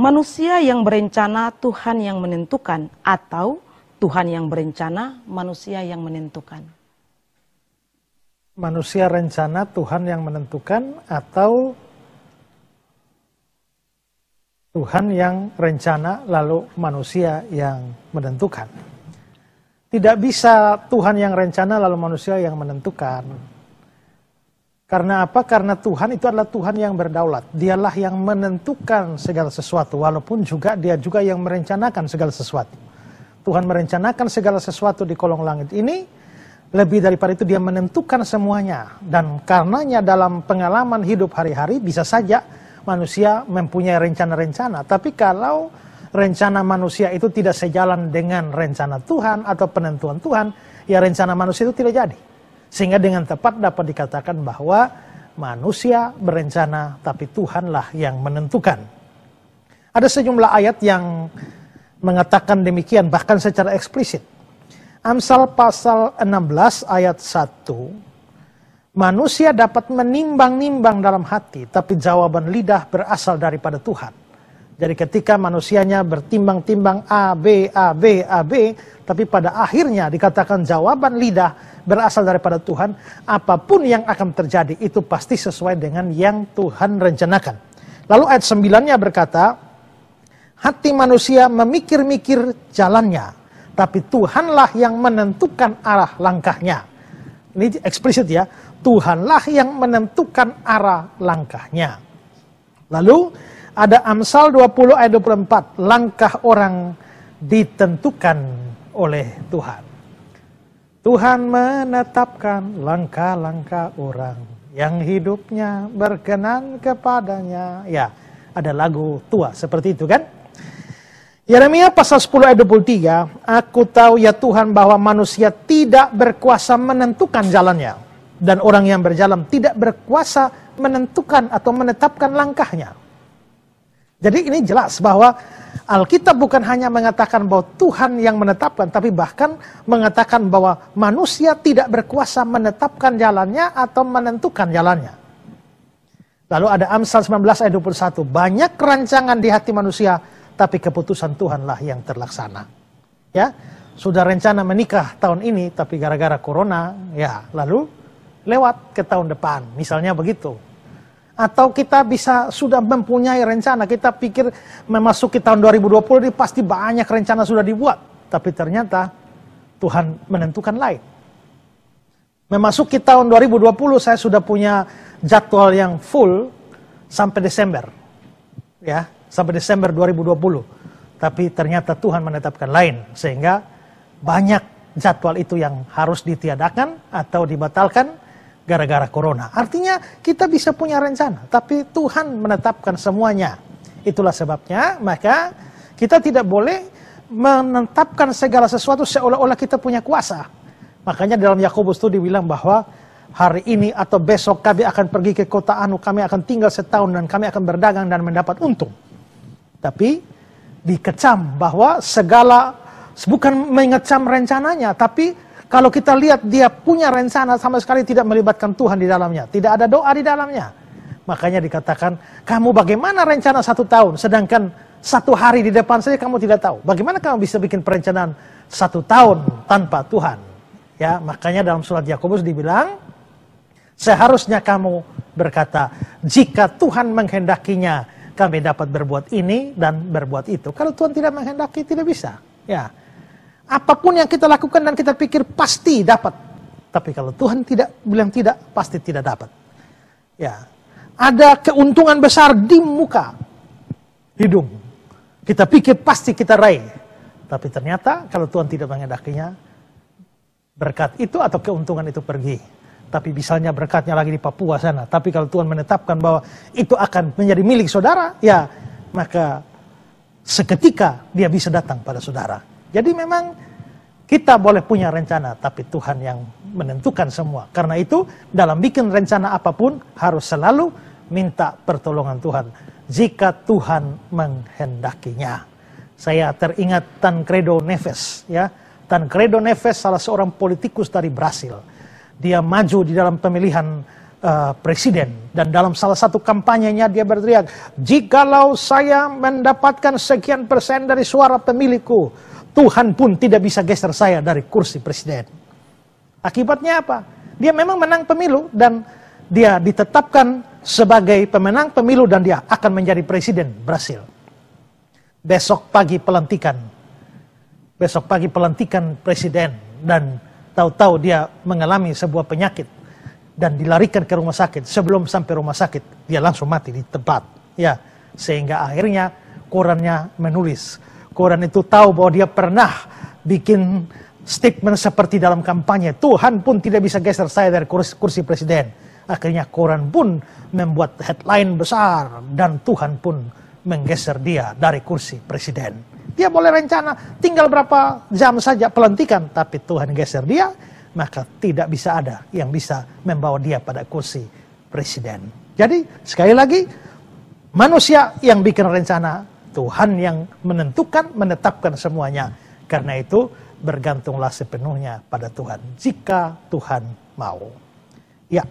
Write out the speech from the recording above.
Manusia yang berencana, Tuhan yang menentukan, atau Tuhan yang berencana, manusia yang menentukan? Manusia rencana, Tuhan yang menentukan, atau Tuhan yang rencana lalu manusia yang menentukan? Tidak bisa Tuhan yang rencana lalu manusia yang menentukan. Karena apa? Karena Tuhan itu adalah Tuhan yang berdaulat. Dialah yang menentukan segala sesuatu, walaupun juga Dia juga yang merencanakan segala sesuatu. Tuhan merencanakan segala sesuatu di kolong langit ini, lebih daripada itu Dia menentukan semuanya. Dan karenanya dalam pengalaman hidup hari-hari bisa saja manusia mempunyai rencana-rencana. Tapi kalau rencana manusia itu tidak sejalan dengan rencana Tuhan atau penentuan Tuhan, ya rencana manusia itu tidak jadi. Sehingga dengan tepat dapat dikatakan bahwa manusia berencana tapi Tuhanlah yang menentukan. Ada sejumlah ayat yang mengatakan demikian bahkan secara eksplisit. Amsal pasal 16 ayat 1. Manusia dapat menimbang-nimbang dalam hati, tapi jawaban lidah berasal daripada Tuhan. Jadi ketika manusianya bertimbang-timbang A, B, A, B, A, B, tapi pada akhirnya dikatakan jawaban lidah berasal daripada Tuhan, apapun yang akan terjadi itu pasti sesuai dengan yang Tuhan rencanakan. Lalu ayat 9-nya berkata, hati manusia memikir-mikir jalannya, tapi Tuhanlah yang menentukan arah langkahnya. Ini eksplisit ya, Tuhanlah yang menentukan arah langkahnya. Lalu ada Amsal 20 ayat 24, langkah orang ditentukan oleh Tuhan. Tuhan menetapkan langkah-langkah orang yang hidupnya berkenan kepadanya. Ya, ada lagu tua seperti itu kan? Yeremia pasal 10 ayat 23, aku tahu ya Tuhan bahwa manusia tidak berkuasa menentukan jalannya. Dan orang yang berjalan tidak berkuasa menentukan atau menetapkan langkahnya. Jadi ini jelas bahwa Alkitab bukan hanya mengatakan bahwa Tuhan yang menetapkan, tapi bahkan mengatakan bahwa manusia tidak berkuasa menetapkan jalannya atau menentukan jalannya. Lalu ada Amsal 19 ayat 21, banyak rancangan di hati manusia, tapi keputusan Tuhanlah yang terlaksana. Ya, sudah rencana menikah tahun ini, tapi gara-gara corona, ya lalu lewat ke tahun depan, misalnya begitu. Atau kita bisa sudah mempunyai rencana, kita pikir memasuki tahun 2020 ini pasti banyak rencana sudah dibuat. Tapi ternyata Tuhan menentukan lain. Memasuki tahun 2020 saya sudah punya jadwal yang full sampai Desember. Ya, sampai Desember 2020. Tapi ternyata Tuhan menetapkan lain. Sehingga banyak jadwal itu yang harus ditiadakan atau dibatalkan gara-gara corona. Artinya kita bisa punya rencana, tapi Tuhan menetapkan semuanya. Itulah sebabnya, maka kita tidak boleh menetapkan segala sesuatu seolah-olah kita punya kuasa. Makanya dalam Yakobus itu dibilang bahwa hari ini atau besok kami akan pergi ke kota anu, kami akan tinggal setahun dan kami akan berdagang dan mendapat untung. Tapi dikecam bahwa segala, bukan mengecam rencananya, tapi kalau kita lihat dia punya rencana sama sekali tidak melibatkan Tuhan di dalamnya. Tidak ada doa di dalamnya. Makanya dikatakan, kamu bagaimana rencana 1 tahun, sedangkan 1 hari di depan saja kamu tidak tahu. Bagaimana kamu bisa bikin perencanaan 1 tahun tanpa Tuhan? Ya, makanya dalam surat Yakobus dibilang, seharusnya kamu berkata, jika Tuhan menghendakinya, kami dapat berbuat ini dan berbuat itu. Kalau Tuhan tidak menghendaki, tidak bisa. Ya. Apapun yang kita lakukan dan kita pikir pasti dapat. Tapi kalau Tuhan tidak bilang tidak, pasti tidak dapat. Ya, ada keuntungan besar di muka hidung. Kita pikir pasti kita raih. Tapi ternyata kalau Tuhan tidak menghendakinya, berkat itu atau keuntungan itu pergi. Tapi misalnya berkatnya lagi di Papua sana. Tapi kalau Tuhan menetapkan bahwa itu akan menjadi milik saudara, ya maka seketika dia bisa datang pada saudara. Jadi memang kita boleh punya rencana, tapi Tuhan yang menentukan semua. Karena itu dalam bikin rencana apapun harus selalu minta pertolongan Tuhan. Jika Tuhan menghendakinya. Saya teringat Tancredo Neves. Ya. Tancredo Neves salah seorang politikus dari Brasil. Dia maju di dalam pemilihan presiden. Dan dalam salah satu kampanyenya dia berteriak, jikalau saya mendapatkan sekian persen dari suara pemilihku, Tuhan pun tidak bisa geser saya dari kursi presiden. Akibatnya apa? Dia memang menang pemilu dan dia ditetapkan sebagai pemenang pemilu dan dia akan menjadi presiden Brasil. Besok pagi pelantikan presiden dan tahu-tahu dia mengalami sebuah penyakit dan dilarikan ke rumah sakit. Sebelum sampai rumah sakit dia langsung mati di tempat. Ya, sehingga akhirnya korannya menulis. Koran itu tahu bahwa dia pernah bikin statement seperti dalam kampanye, Tuhan pun tidak bisa geser saya dari kursi presiden. Akhirnya koran pun membuat headline besar dan Tuhan pun menggeser dia dari kursi presiden. Dia boleh rencana tinggal berapa jam saja pelantikan, tapi Tuhan geser dia, maka tidak bisa ada yang bisa membawa dia pada kursi presiden. Jadi sekali lagi, manusia yang bikin rencana, Tuhan yang menentukan, menetapkan semuanya. Karena itu bergantunglah sepenuhnya pada Tuhan, jika Tuhan mau. Ya.